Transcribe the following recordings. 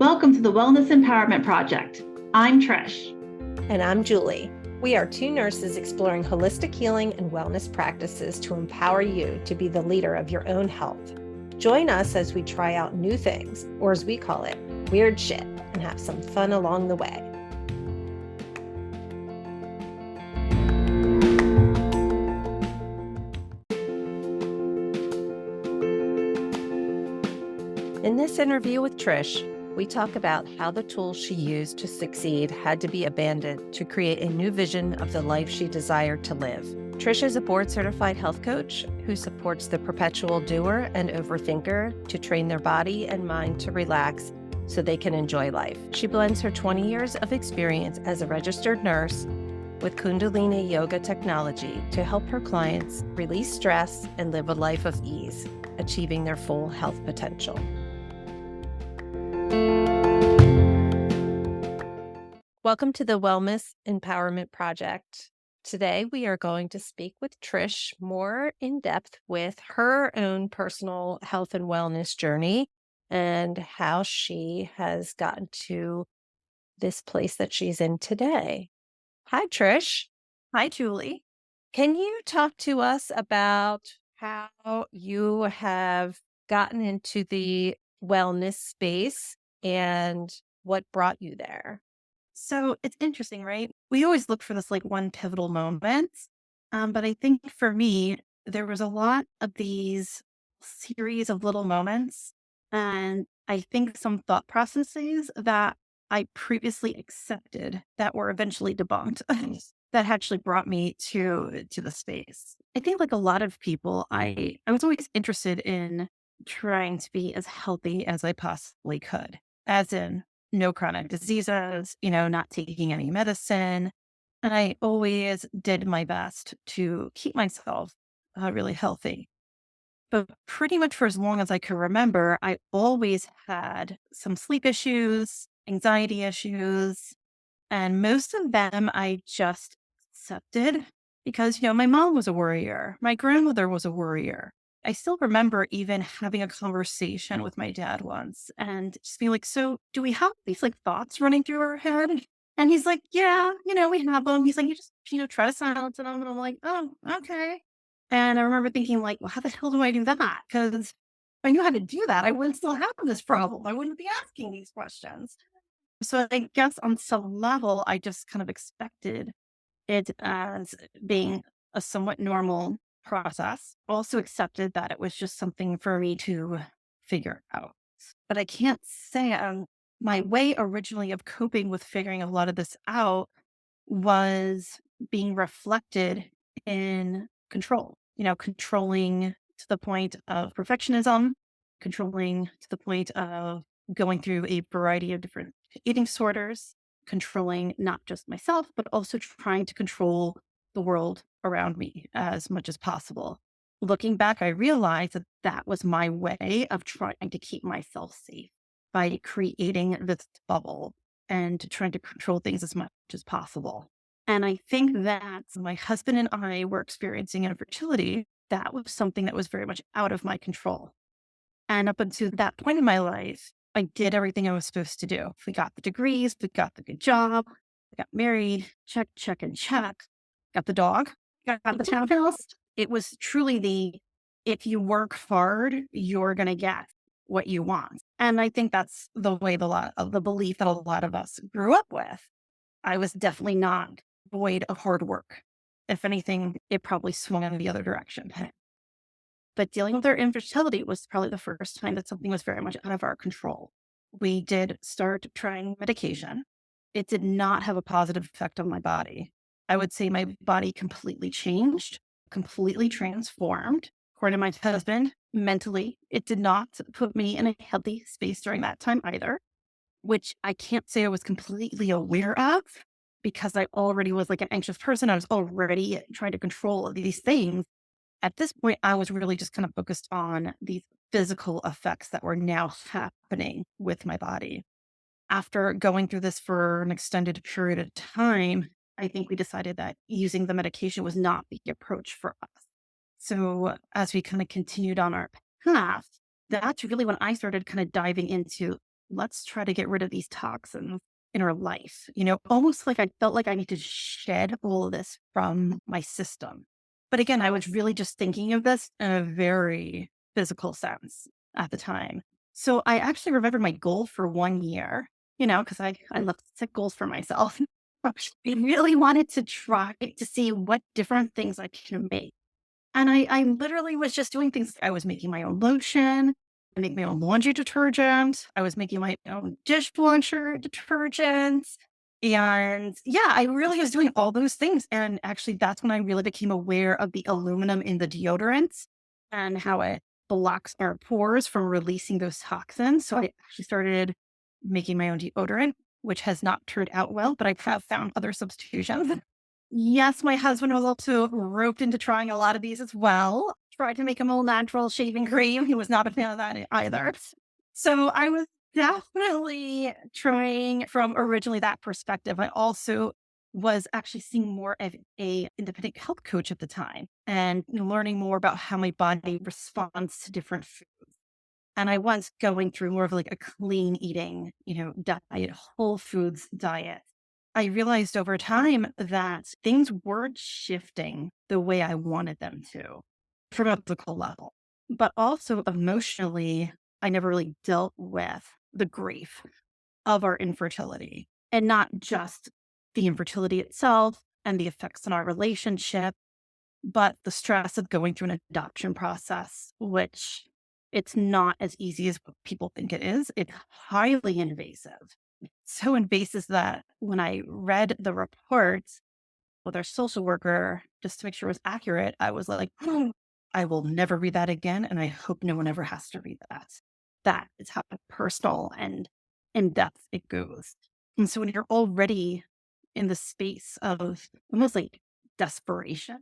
Welcome to the Wellness Empowerment Project. I'm Trish. And I'm Julie. We are two nurses exploring holistic healing and wellness practices to empower you to be the leader of your own health. Join us as we try out new things, or as we call it, weird shit, and have some fun along the way. In this interview with Trish, we talk about how the tools she used to succeed had to be abandoned to create a new vision of the life she desired to live. Trish is a board-certified health coach who supports the perpetual doer and overthinker to train their body and mind to relax so they can enjoy life. She blends her 20 years of experience as a registered nurse with Kundalini yoga technology to help her clients release stress and live a life of ease, achieving their full health potential. Welcome to the Wellness Empowerment Project. Today, we are going to speak with Trish more in depth with her own personal health and wellness journey and how she has gotten to this place that she's in today. Hi, Trish. Hi, Julie. Can you talk to us about how you have gotten into the wellness space and what brought you there? So it's interesting, right? We always look for this one pivotal moment. But I think for me, there was a lot of these series of little moments. And I think some thought processes that I previously accepted that were eventually debunked that actually brought me to the space. I think like a lot of people, I was always interested in trying to be as healthy as I possibly could, as in no chronic diseases, not taking any medicine. And I always did my best to keep myself really healthy. But pretty much for as long as I can remember, I always had some sleep issues, anxiety issues, and most of them I just accepted because, my mom was a worrier. My grandmother was a worrier. I still remember even having a conversation with my dad once and just being like, so do we have these thoughts running through our head? And he's like, yeah, we have them. He's like, you just, try to silence them. And I'm like, oh, okay. And I remember thinking well, how the hell do I do that? Because if I knew how to do that, I wouldn't still have this problem. I wouldn't be asking these questions. So I guess on some level, I just kind of expected it as being a somewhat normal process. Also accepted that it was just something for me to figure out. But I can't say my way originally of coping with figuring a lot of this out was being reflected in control, controlling to the point of perfectionism, controlling to the point of going through a variety of different eating disorders, controlling not just myself, but also trying to control the world around me as much as possible. Looking back, I realized that that was my way of trying to keep myself safe by creating this bubble and trying to control things as much as possible. And I think that my husband and I were experiencing infertility. That was something that was very much out of my control. And up until that point in my life, I did everything I was supposed to do. We got the degrees, we got the good job, we got married, check, check, and check. Got the dog, got the townhouse. It was truly if you work hard, you're going to get what you want. And I think that's the way the belief that a lot of us grew up with. I was definitely not void of hard work. If anything, it probably swung in the other direction. But dealing with our infertility was probably the first time that something was very much out of our control. We did start trying medication. It did not have a positive effect on my body. I would say my body completely changed, completely transformed. According to my husband, mentally, it did not put me in a healthy space during that time either, which I can't say I was completely aware of because I already was an anxious person. I was already trying to control these things. At this point, I was really just kind of focused on these physical effects that were now happening with my body. After going through this for an extended period of time, I think we decided that using the medication was not the approach for us. So as we kind of continued on our path, that's really when I started kind of diving into let's try to get rid of these toxins in our life. Almost like I felt like I need to shed all of this from my system. But again, I was really just thinking of this in a very physical sense at the time. So I actually remembered my goal for 1 year, because I love to set goals for myself. I really wanted to try to see what different things I can make. And I literally was just doing things. I was making my own lotion. I make my own laundry detergent. I was making my own dishwasher detergents. And yeah, I really was doing all those things. And actually, that's when I really became aware of the aluminum in the deodorants and how it blocks our pores from releasing those toxins. So I actually started making my own deodorant, which has not turned out well, but I have found other substitutions. Yes, my husband was also roped into trying a lot of these as well. Tried to make him all natural shaving cream. He was not a fan of that either. So I was definitely trying from originally that perspective. I also was actually seeing more of a independent health coach at the time and learning more about how my body responds to different foods. And I was going through more of like a clean eating, diet, whole foods diet. I realized over time that things weren't shifting the way I wanted them to from a physical level, but also emotionally, I never really dealt with the grief of our infertility and not just the infertility itself and the effects on our relationship, but the stress of going through an adoption process, which it's not as easy as what people think it is. It's highly invasive. So invasive that when I read the reports with our social worker, just to make sure it was accurate, I was like, "Oh, I will never read that again. And I hope no one ever has to read that." That is how personal and in depth it goes. And so when you're already in the space of almost like desperation,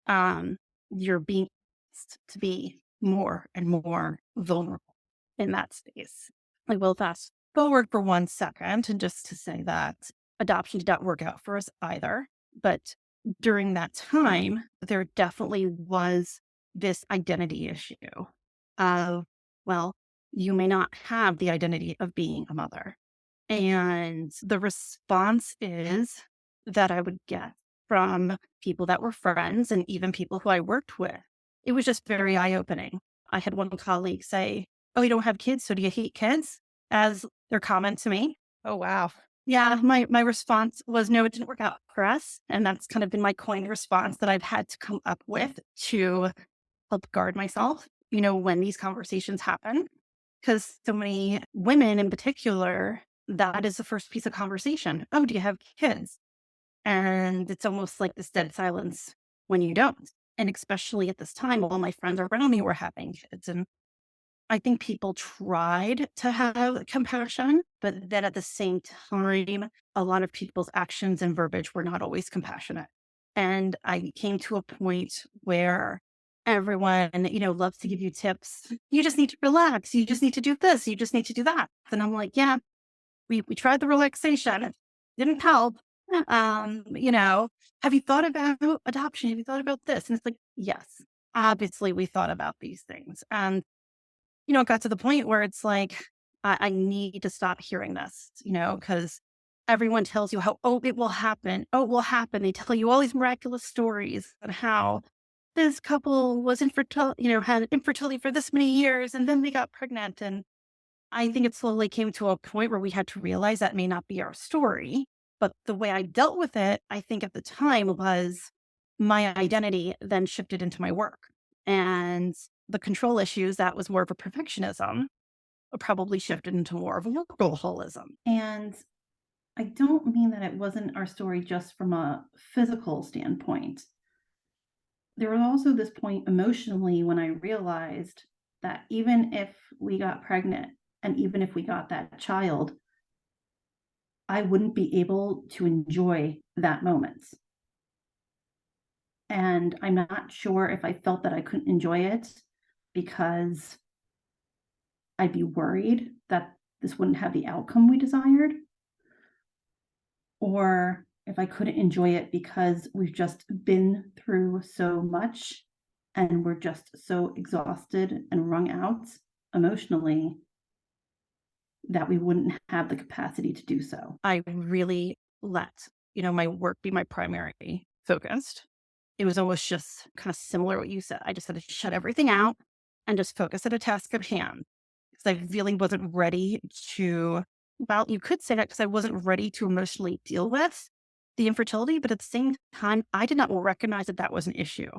um, you're being asked to be more and more vulnerable in that space. I will fast forward for 1 second and just to say that adoption did not work out for us either. But during that time, there definitely was this identity issue of, well, you may not have the identity of being a mother. And the response is that I would get from people that were friends and even people who I worked with. It was just very eye opening. I had one colleague say, "Oh, you don't have kids, so do you hate kids?" as their comment to me. Oh, wow. Yeah, my response was, "No, it didn't work out for us." And that's kind of been my coined response that I've had to come up with to help guard myself, when these conversations happen. Because so many women in particular, that is the first piece of conversation. "Oh, do you have kids?" And it's almost like this dead silence when you don't. And especially at this time, all my friends around me were having kids. And I think people tried to have compassion, but then at the same time, a lot of people's actions and verbiage were not always compassionate. And I came to a point where everyone, loves to give you tips. You just need to relax. You just need to do this. You just need to do that. And I'm like, yeah, we tried the relaxation. It didn't help. Have you thought about adoption? Have you thought about this? And it's like, yes, obviously we thought about these things. And it got to the point where it's like, I need to stop hearing this, because everyone tells you how, oh, it will happen. Oh, it will happen. They tell you all these miraculous stories and how this couple was infertile, had infertility for this many years and then they got pregnant. And I think it slowly came to a point where we had to realize that may not be our story. But the way I dealt with it, I think at the time was my identity then shifted into my work. And the control issues, that was more of a perfectionism, probably shifted into more of a workaholism. And I don't mean that it wasn't our story just from a physical standpoint. There was also this point emotionally when I realized that even if we got pregnant and even if we got that child, I wouldn't be able to enjoy that moment. And I'm not sure if I felt that I couldn't enjoy it because I'd be worried that this wouldn't have the outcome we desired, or if I couldn't enjoy it because we've just been through so much and we're just so exhausted and wrung out emotionally that we wouldn't have the capacity to do so. I really let, my work be my primary focus. It was almost just kind of similar to what you said. I just had to shut everything out and just focus at a task at hand. Because I really wasn't ready to, well, you could say that because I wasn't ready to emotionally deal with the infertility. But at the same time, I did not recognize that that was an issue.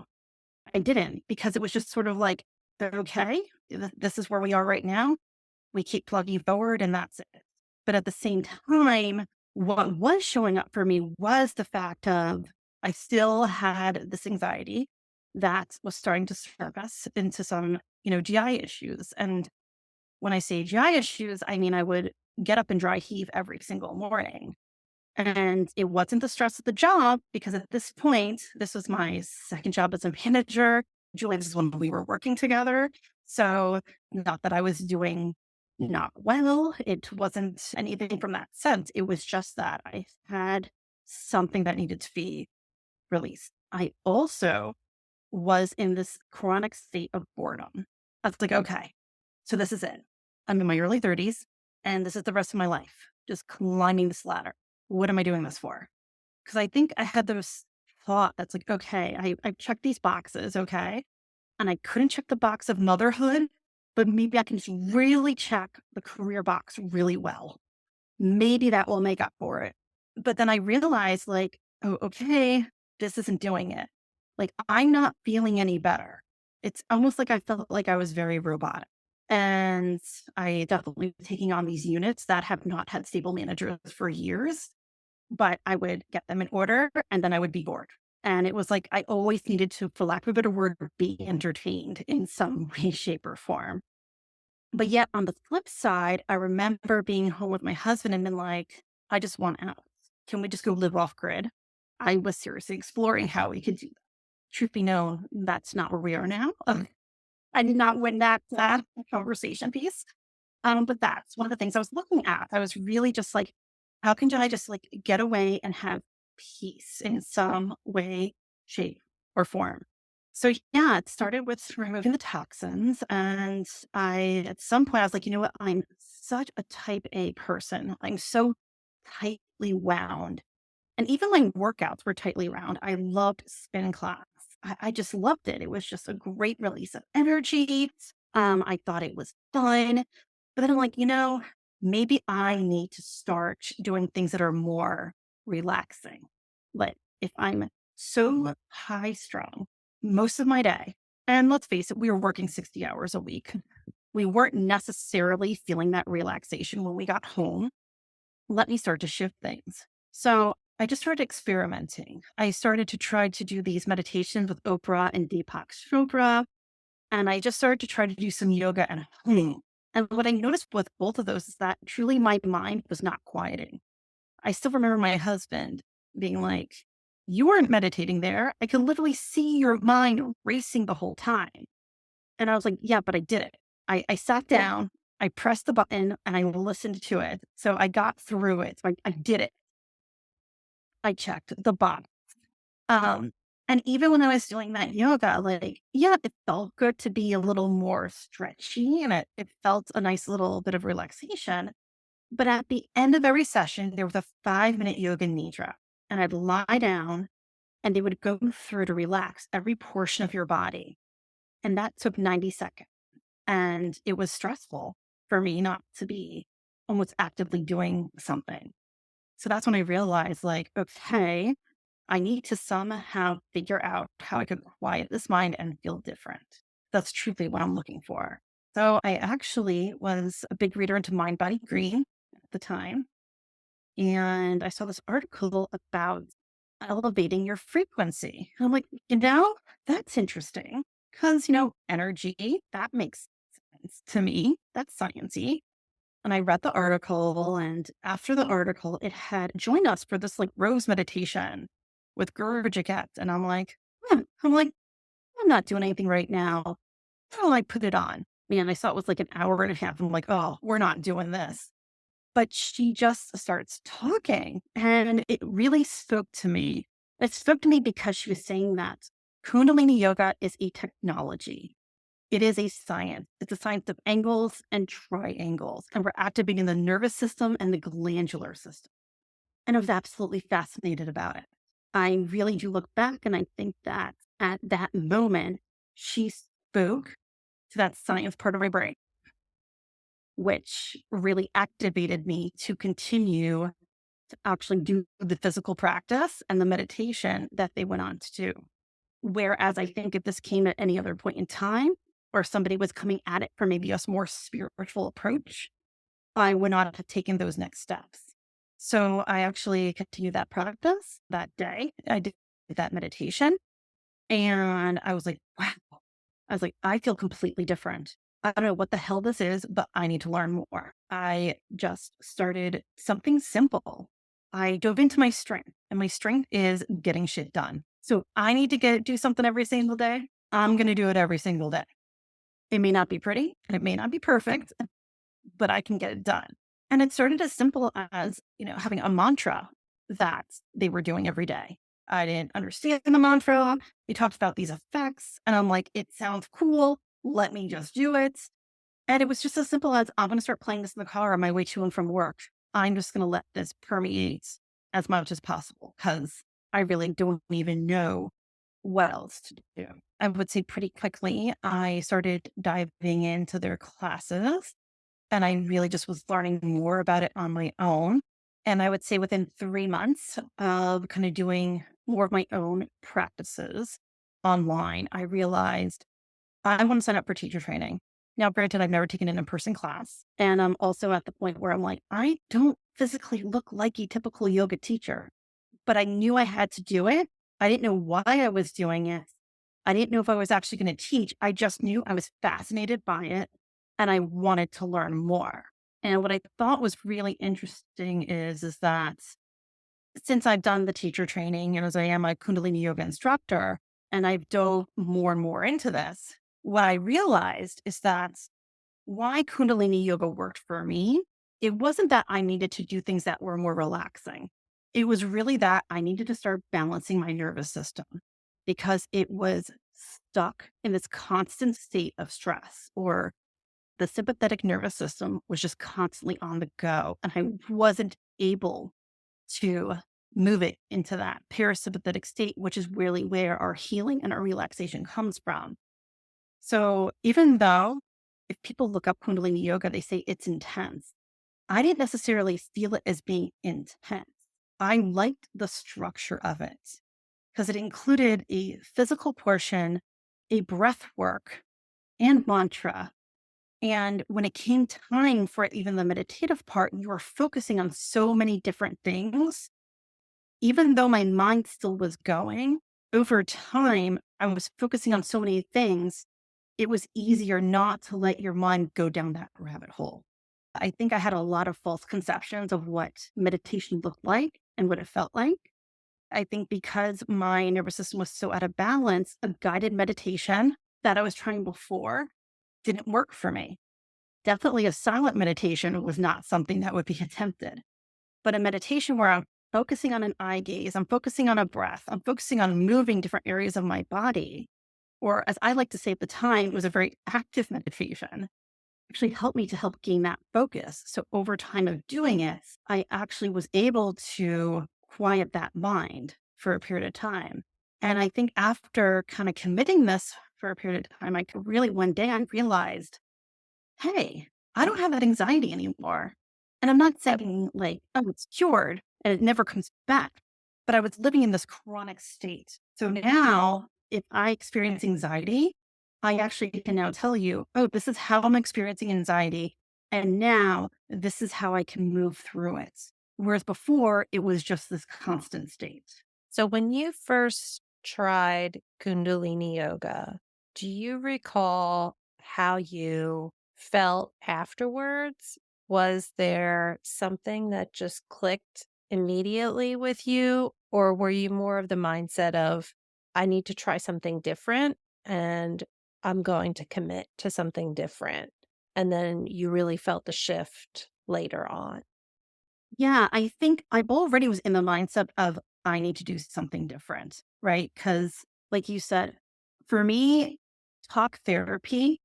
I didn't, because it was just sort of like, okay, this is where we are right now. We keep plugging forward and that's it. But at the same time, what was showing up for me was the fact of I still had this anxiety that was starting to surface into some, GI issues. And when I say GI issues, I mean, I would get up and dry heave every single morning. And it wasn't the stress of the job, because at this point, this was my second job as a manager. Julie, this is when we were working together. So not that I was doing not well. It wasn't anything from that sense. It was just that I had something that needed to be released. I also was in this chronic state of boredom. I was like, okay, so this is it. I'm in my early 30s and this is the rest of my life, just climbing this ladder. What am I doing this for? Because I think I had this thought that's like, okay, I checked these boxes, okay, and I couldn't check the box of motherhood, but maybe I can just really check the career box really well. Maybe that will make up for it. But then I realized, like, oh, okay, this isn't doing it. Like, I'm not feeling any better. It's almost like I felt like I was very robotic. And I definitely was taking on these units that have not had stable managers for years, but I would get them in order and then I would be bored. And it was like I always needed to, for lack of a better word, be entertained in some way, shape, or form. But yet on the flip side, I remember being home with my husband and being like, I just want out. Can we just go live off grid? I was seriously exploring how we could do that. Truth be known, that's not where we are now. I did not win that conversation piece. But that's one of the things I was looking at. I was really just like, how can I just like get away and have peace in some way, shape, or form? So yeah, it started with removing the toxins. And at some point I was like, you know what? I'm such a type A person. I'm so tightly wound. And even my workouts were tightly wound. I loved spin class. I just loved it. It was just a great release of energy. I thought it was fun. But then I'm like, maybe I need to start doing things that are more relaxing. Like if I'm so high strung most of my day, and let's face it, we were working 60 hours a week. We weren't necessarily feeling that relaxation when we got home. Let me start to shift things. So I just started experimenting. I started to try to do these meditations with Oprah and Deepak Chopra. And I just started to try to do some yoga at home. And what I noticed with both of those is that truly my mind was not quieting. I still remember my husband being like, you weren't meditating there. I could literally see your mind racing the whole time. And I was like, yeah, but I did it. I sat down, I pressed the button, and I listened to it. So I got through it. So I did it. I checked the box. And even when I was doing that yoga, like, yeah, it felt good to be a little more stretchy and it felt a nice little bit of relaxation. But at the end of every session, there was a 5-minute yoga nidra. And I'd lie down and they would go through to relax every portion of your body. And that took 90 seconds. And it was stressful for me not to be almost actively doing something. So that's when I realized, like, okay, I need to somehow figure out how I could quiet this mind and feel different. That's truly what I'm looking for. So I actually was a big reader into Mind Body Green at the time. And I saw this article about elevating your frequency. And I'm like, that's interesting because, energy, that makes sense to me. That's sciencey. And I read the article, and after the article, it had joined us for this like rose meditation with Guru Jagat. And I'm like, I'm not doing anything right now. How do I put it on? Man, I saw it was like an hour and a half. I'm like, oh, we're not doing this. But she just starts talking, and it really spoke to me. It spoke to me because she was saying that Kundalini yoga is a technology. It is a science. It's a science of angles and triangles, and we're activating the nervous system and the glandular system. And I was absolutely fascinated about it. I really do look back and I think that at that moment, she spoke to that science part of my brain, which really activated me to continue to actually do the physical practice and the meditation that they went on to do. Whereas I think if this came at any other point in time, or somebody was coming at it from maybe a more spiritual approach, I would not have taken those next steps. So I actually continued that practice that day. I did that meditation and I was like, wow. I was like, I feel completely different. I don't know what the hell this is, but I need to learn more. I just started something simple. I dove into my strength, and my strength is getting shit done. So I need to do something every single day. I'm going to do it every single day. It may not be pretty and it may not be perfect, but I can get it done. And it started as simple as, having a mantra that they were doing every day. I didn't understand the mantra. They talked about these effects and I'm like, it sounds cool. Let me just do it. And it was just as simple as I'm going to start playing this in the car on my way to and from work. I'm just going to let this permeate as much as possible because I really don't even know what else to do. I would say pretty quickly, I started diving into their classes and I really just was learning more about it on my own. And I would say within 3 months of kind of doing more of my own practices online, I realized I want to sign up for teacher training. Now, granted, I've never taken an in-person class. And I'm also at the point where I'm like, I don't physically look like a typical yoga teacher, but I knew I had to do it. I didn't know why I was doing it. I didn't know if I was actually going to teach. I just knew I was fascinated by it and I wanted to learn more. And what I thought was really interesting is that since I've done the teacher training and as I am a Kundalini yoga instructor and I've dove more and more into this, what I realized is that why Kundalini yoga worked for me, it wasn't that I needed to do things that were more relaxing. It was really that I needed to start balancing my nervous system because it was stuck in this constant state of stress, or the sympathetic nervous system was just constantly on the go. And I wasn't able to move it into that parasympathetic state, which is really where our healing and our relaxation comes from. So even though if people look up Kundalini yoga, they say it's intense. I didn't necessarily feel it as being intense. I liked the structure of it because it included a physical portion, a breath work, and mantra. And when it came time for even the meditative part, you were focusing on so many different things. Even though my mind still was going, over time, I was focusing on so many things. It was easier not to let your mind go down that rabbit hole. I think I had a lot of false conceptions of what meditation looked like and what it felt like. I think because my nervous system was so out of balance, a guided meditation that I was trying before didn't work for me. Definitely a silent meditation was not something that would be attempted. But a meditation where I'm focusing on an eye gaze, I'm focusing on a breath, I'm focusing on moving different areas of my body, or as I like to say at the time, it was a very active meditation, actually helped me to help gain that focus. So over time of doing it, I actually was able to quiet that mind for a period of time. And I think after kind of committing this for a period of time, one day I realized, hey, I don't have that anxiety anymore. And I'm not saying like, oh, it's cured and it never comes back, but I was living in this chronic state. So now if I experience anxiety, I actually can now tell you, oh, this is how I'm experiencing anxiety. And now this is how I can move through it. Whereas before it was just this constant state. So when you first tried Kundalini yoga, do you recall how you felt afterwards? Was there something that just clicked immediately with you? Or were you more of the mindset of, I need to try something different and I'm going to commit to something different? And then you really felt the shift later on. Yeah, I think I already was in the mindset of I need to do something different, right? Because, like you said, for me, talk therapy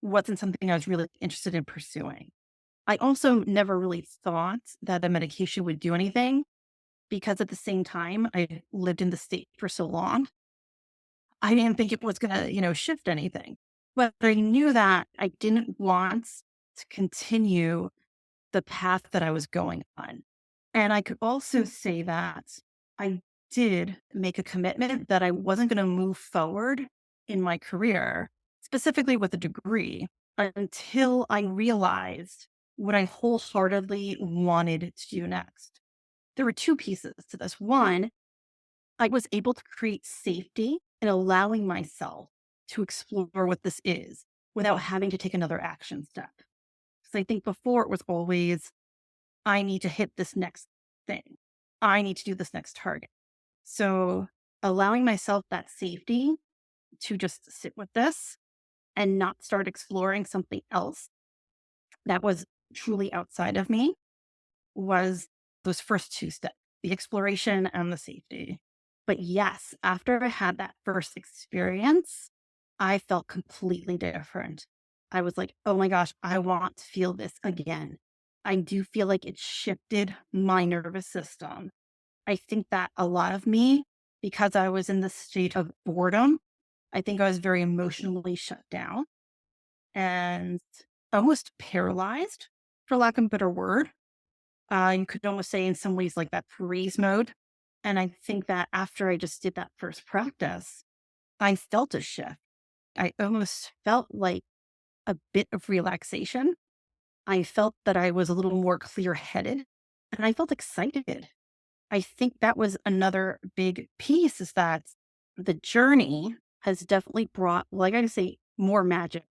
wasn't something I was really interested in pursuing. I also never really thought that the medication would do anything because at the same time, I lived in the state for so long. I didn't think it was going to, shift anything. But I knew that I didn't want to continue the path that I was going on. And I could also say that I did make a commitment that I wasn't going to move forward in my career, specifically with a degree, until I realized what I wholeheartedly wanted to do next. There were two pieces to this. One, I was able to create safety in allowing myself to explore what this is without having to take another action step. Because I think before it was always, I need to hit this next thing. I need to do this next target. So allowing myself that safety to just sit with this and not start exploring something else that was truly outside of me was those first two steps, the exploration and the safety. But yes, after I had that first experience, I felt completely different. I was like, oh my gosh, I want to feel this again. I do feel like it shifted my nervous system. I think that a lot of me, because I was in the state of boredom, I think I was very emotionally shut down and almost paralyzed, for lack of a better word. You could almost say in some ways like that freeze mode. And I think that after I just did that first practice, I felt a shift. I almost felt like a bit of relaxation. I felt that I was a little more clear headed and I felt excited. I think that was another big piece is that the journey has definitely brought, like I say, more magic.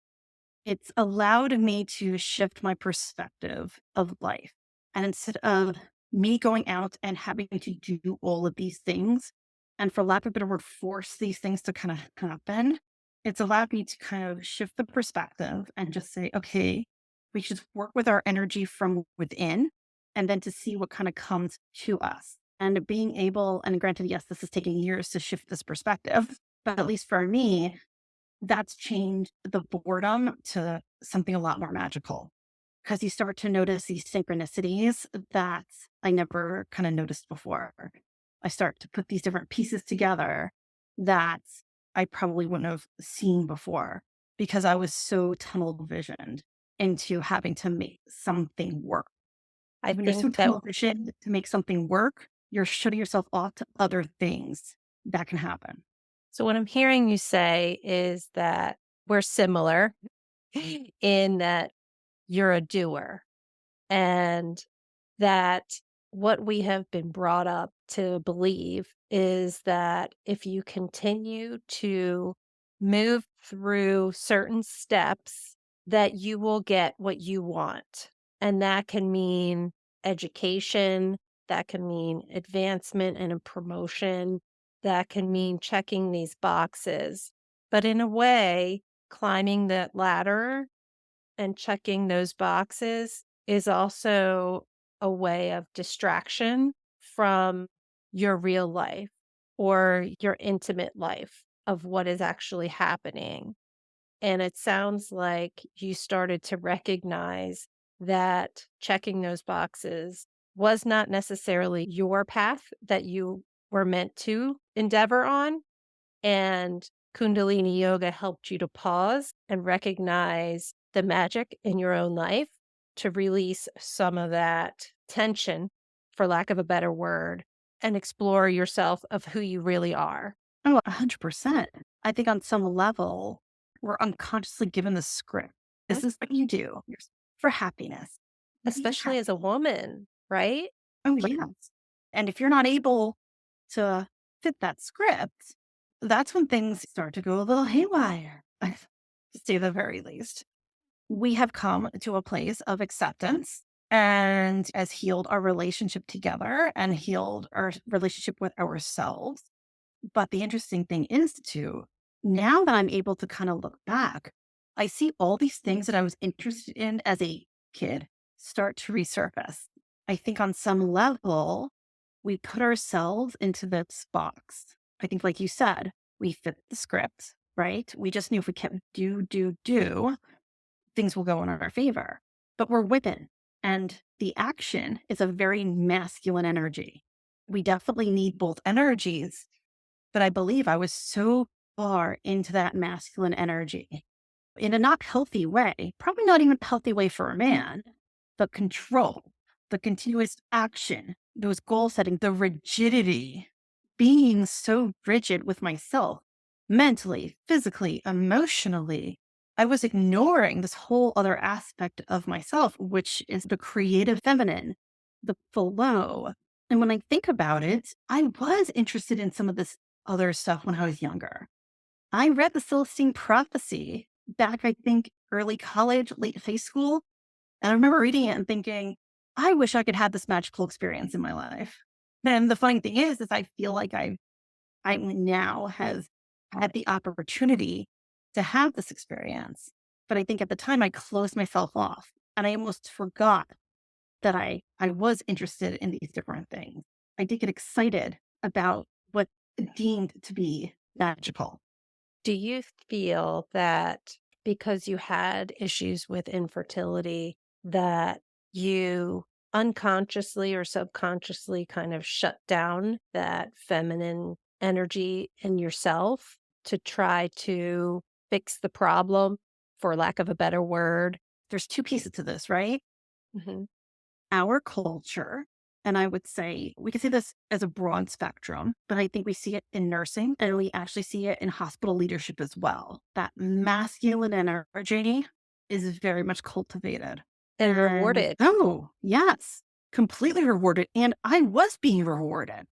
It's allowed me to shift my perspective of life. And instead of me going out and having to do all of these things, and for lack of a better word, force these things to kind of happen, it's allowed me to kind of shift the perspective and just say, okay, we should work with our energy from within and then to see what kind of comes to us. And being able, and granted, yes, this is taking years to shift this perspective, but at least for me, that's changed the boredom to something a lot more magical because you start to notice these synchronicities that I never kind of noticed before. I start to put these different pieces together that I probably wouldn't have seen before because I was so tunnel visioned into having to make something work. I When you're so think that tunnel visioned to make something work, you're shutting yourself off to other things that can happen. so what I'm hearing you say is that we're similar in that you're a doer and that what we have been brought up to believe is that if you continue to move through certain steps, that you will get what you want. And that can mean education, that can mean advancement and a promotion, that can mean checking these boxes. But in a way, climbing that ladder and checking those boxes is also a way of distraction from your real life or your intimate life of what is actually happening. And it sounds like you started to recognize that checking those boxes was not necessarily your path that you were meant to endeavor on. And Kundalini yoga helped you to pause and recognize the magic in your own life to release some of that tension, for lack of a better word, and explore yourself of who you really are. Oh, 100%. I think on some level, we're unconsciously given the script. This is what you do for happiness. Be Especially as happy. a woman, right? Oh, yes. And if you're not able to fit that script, that's when things start to go a little haywire, to say the very least. We have come to a place of acceptance and has healed our relationship together and healed our relationship with ourselves. But the interesting thing is too, now that I'm able to kind of look back, I see all these things that I was interested in as a kid start to resurface. I think on some level, we put ourselves into this box. I think, like you said, we fit the script. right? We just knew if we kept do, things will go in our favor. But we're women, and the action is a very masculine energy. We definitely need both energies, but I believe I was so far into that masculine energy in a not healthy way, probably not even a healthy way for a man. The control, the continuous action, those goal setting, the rigidity, being so rigid with myself, mentally, physically, emotionally. I was ignoring this whole other aspect of myself, which is the creative feminine, the flow. And when I think about it, I was interested in some of this other stuff when I was younger. I read the Celestine Prophecy back, I think, early college, late high school. And I remember reading it and thinking, I wish I could have this magical experience in my life. And the funny thing is I feel like I now have had the opportunity to have this experience. But I think at the time I closed myself off and I almost forgot that I was interested in these different things. I did get excited about what deemed to be magical. Do you feel that because you had issues with infertility, that you unconsciously or subconsciously kind of shut down that feminine energy in yourself to try to fix the problem, for lack of a better word? There's two pieces to this, right? Mhm. Our culture, and I would say we can see this as a broad spectrum, but I think we see it in nursing and we actually see it in hospital leadership as well. That masculine energy is very much cultivated. And And rewarded. oh, yes, completely rewarded. And I was being rewarded,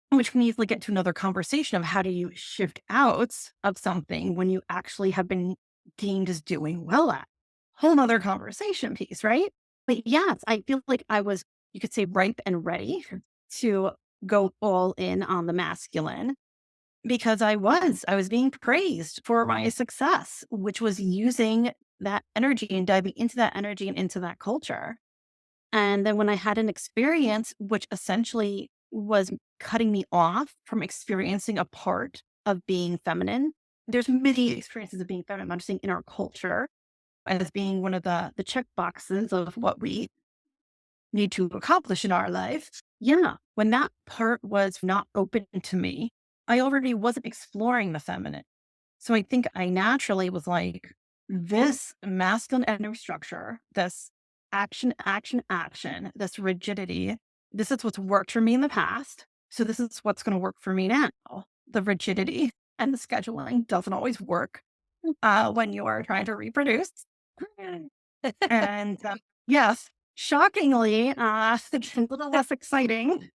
which can easily get to another conversation of how do you shift out of something when you actually have been deemed as doing well at. Whole nother conversation piece, right? But yes, I feel like I was, you could say, ripe and ready to go all in on the masculine because I was being praised for my success, which was using that energy and diving into that energy and into that culture. And then when I had an experience, which essentially was cutting me off from experiencing a part of being feminine, there's many experiences of being feminine. I'm just saying in our culture as being one of the check boxes of what we need to accomplish in our life. Yeah. When that part was not open to me, I already wasn't exploring the feminine. So I think I naturally was like, this masculine energy structure, this action, action, action, this rigidity, this is what's worked for me in the past. So this is what's going to work for me now. The rigidity and the scheduling doesn't always work when you are trying to reproduce. And yes, shockingly, it's a little less exciting.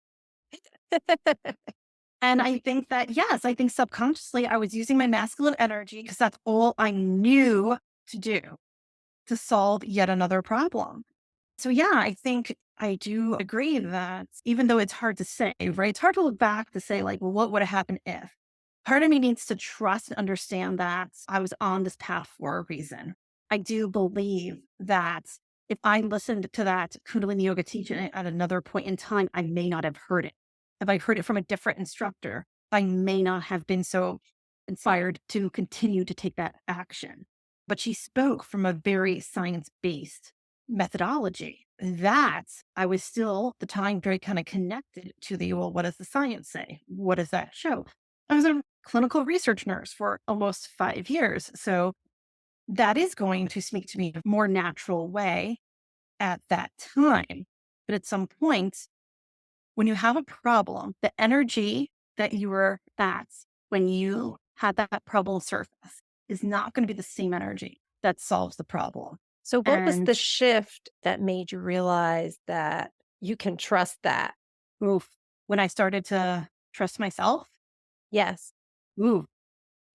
And I think that, yes, I think subconsciously I was using my masculine energy because that's all I knew to do to solve yet another problem. So, yeah, I think I do agree that even though it's hard to say, right? It's hard to look back to say, like, well, what would have happened if? Part of me needs to trust and understand that I was on this path for a reason. I do believe that if I listened to that Kundalini yoga teaching at another point in time, I may not have heard it. If I heard it from a different instructor, I may not have been so inspired to continue to take that action. But she spoke from a very science based methodology that I was still at the time very kind of connected to the, well, what does the science say? What does that show? I was a clinical research nurse for almost 5 years. So that is going to speak to me in a more natural way at that time. But at some point, when you have a problem, the energy that you were at when you had that problem surface is not going to be the same energy that solves the problem. So what was And the shift that made you realize that you can trust that? oof, when I started to trust myself, Yes. ooh,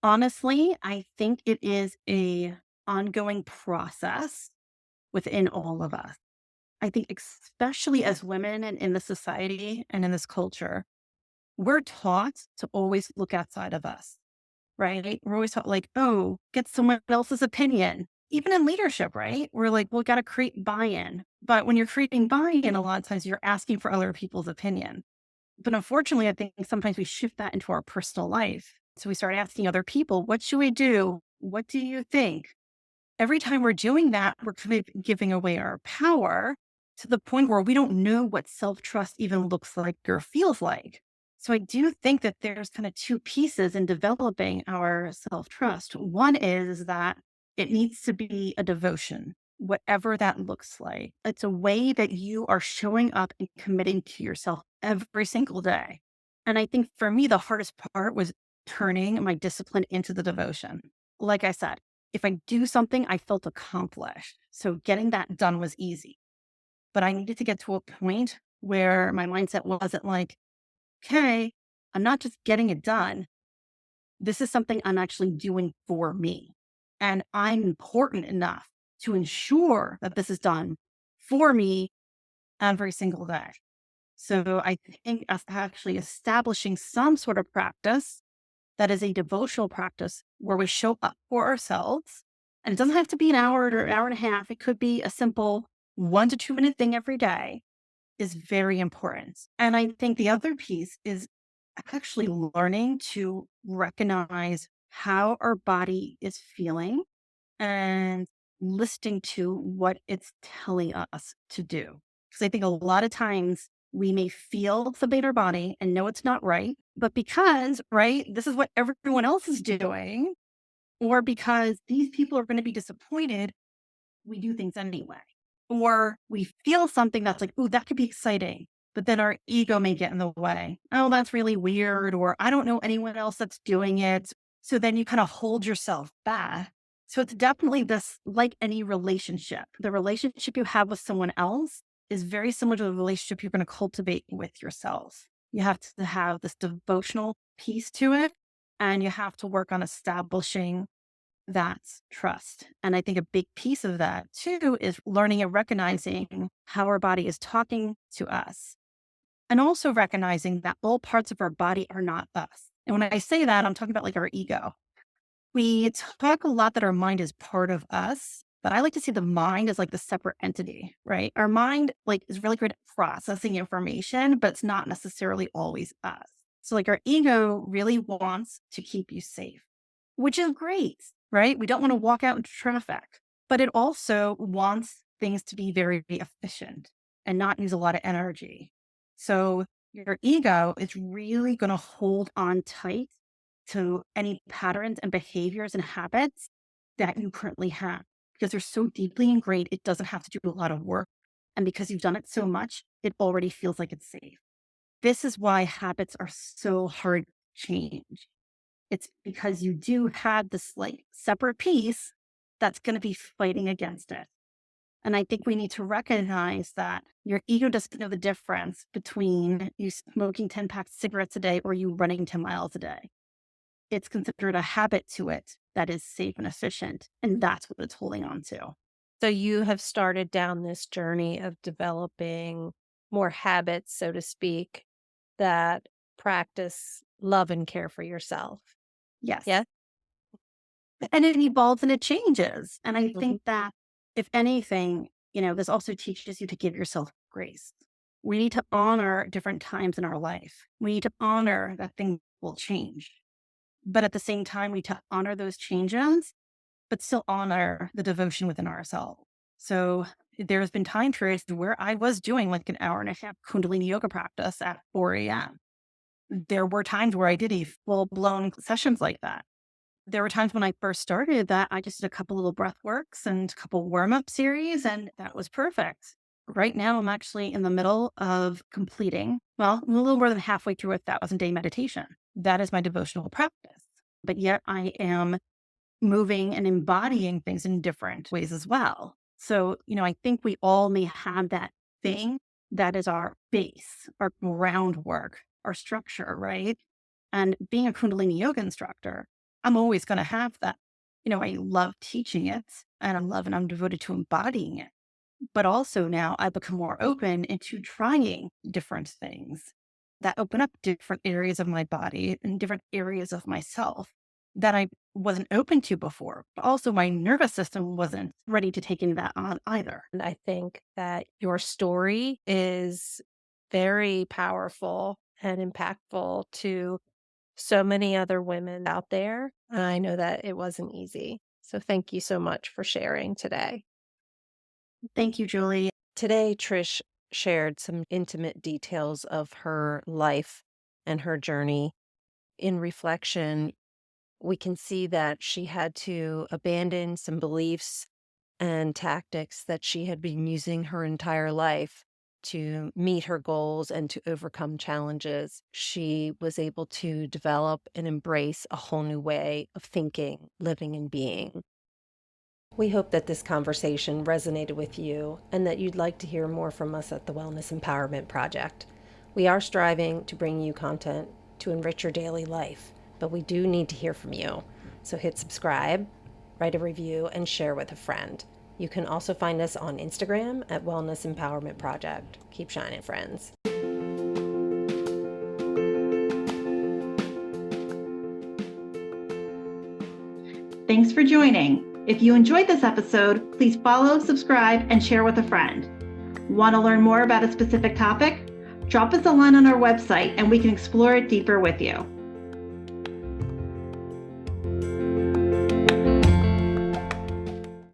honestly, I think it is a ongoing process within all of us. I think especially as women and in the society and in this culture, we're taught to always look outside of us, right? We're always taught like, oh, get someone else's opinion. Even in leadership, right? We're like, well, got to create buy-in. But when you're creating buy-in, a lot of times you're asking for other people's opinion. But unfortunately, I think sometimes we shift that into our personal life. So we start asking other people, what should we do? What do you think? Every time we're doing that, we're kind of giving away our power to the point where we don't know what self-trust even looks like or feels like. So I do think that there's kind of two pieces in developing our self-trust. One is that it needs to be a devotion, whatever that looks like. It's a way that you are showing up and committing to yourself every single day. And I think for me, the hardest part was turning my discipline into the devotion. Like I said, if I do something, I felt accomplished. So getting that done was easy. But I needed to get to a point where my mindset wasn't like, okay, I'm not just getting it done. This is something I'm actually doing for me. And I'm important enough to ensure that this is done for me every single day. So I think us actually establishing some sort of practice that is a devotional practice where we show up for ourselves. And it doesn't have to be an hour or an hour and a half. It could be a simple 1 to 2 minute thing every day is very important. And I think the other piece is actually learning to recognize how our body is feeling and listening to what it's telling us to do. Because I think a lot of times we may feel something in our body and know it's not right, but because, right, this is what everyone else is doing, or because these people are going to be disappointed, we do things anyway. Or we feel something that's like, ooh, that could be exciting. But then our ego may get in the way. Oh, that's really weird. Or I don't know anyone else that's doing it. So then you kind of hold yourself back. So it's definitely this, like any relationship, the relationship you have with someone else is very similar to the relationship you're going to cultivate with yourself. You have to have this devotional piece to it, and you have to work on establishing that's trust. And I think a big piece of that too is learning and recognizing how our body is talking to us. And also recognizing that all parts of our body are not us. And when I say that, I'm talking about like our ego. We talk a lot that our mind is part of us, but I like to see the mind as like the separate entity, right? Our mind like is really great at processing information, but it's not necessarily always us. So like our ego really wants to keep you safe, which is great, right? We don't want to walk out into traffic, but it also wants things to be very efficient and not use a lot of energy. So your ego is really going to hold on tight to any patterns and behaviors and habits that you currently have because they're so deeply ingrained, it doesn't have to do a lot of work. And because you've done it so much, it already feels like it's safe. This is why habits are so hard to change. It's because you do have this like separate piece that's going to be fighting against it. And I think we need to recognize that your ego doesn't know the difference between you smoking 10 packs of cigarettes a day or you running 10 miles a day. It's considered a habit to it that is safe and efficient. And that's what it's holding on to. So you have started down this journey of developing more habits, so to speak, that practice love and care for yourself. Yes. Yeah. And it evolves and it changes. And I think that if anything, this also teaches you to give yourself grace. We need to honor different times in our life. We need to honor that things will change. But at the same time, we need to honor those changes, but still honor the devotion within ourselves. So there's been time periods where I was doing like an hour and a half Kundalini yoga practice at 4 a.m. There were times where I did a full blown sessions like that. There were times when I first started that I just did a couple little breath works and a couple warm up series, and that was perfect. Right now, I'm actually in the middle of completing, well, I'm a little more than halfway through a 1,000-day meditation. That is my devotional practice. But yet I am moving and embodying things in different ways as well. So, I think we all may have that thing that is our base, our groundwork, our structure, right? And being a Kundalini yoga instructor, I'm always going to have that. I love teaching it and I'm devoted to embodying it. But also now I become more open into trying different things that open up different areas of my body and different areas of myself that I wasn't open to before. But also my nervous system wasn't ready to take any of that on either. And I think that your story is very powerful and impactful to so many other women out there. And I know that it wasn't easy. So thank you so much for sharing today. Thank you, Julie. Today, Trish shared some intimate details of her life and her journey. In reflection, we can see that she had to abandon some beliefs and tactics that she had been using her entire life to meet her goals and to overcome challenges. She was able to develop and embrace a whole new way of thinking, living, and being. We hope that this conversation resonated with you and that you'd like to hear more from us at the Wellness Empowerment Project. We are striving to bring you content to enrich your daily life, but we do need to hear from you. So hit subscribe, write a review, and share with a friend. You can also find us on Instagram at Wellness Empowerment Project. Keep shining, friends. Thanks for joining. If you enjoyed this episode, please follow, subscribe, and share with a friend. Want to learn more about a specific topic? Drop us a line on our website and we can explore it deeper with you.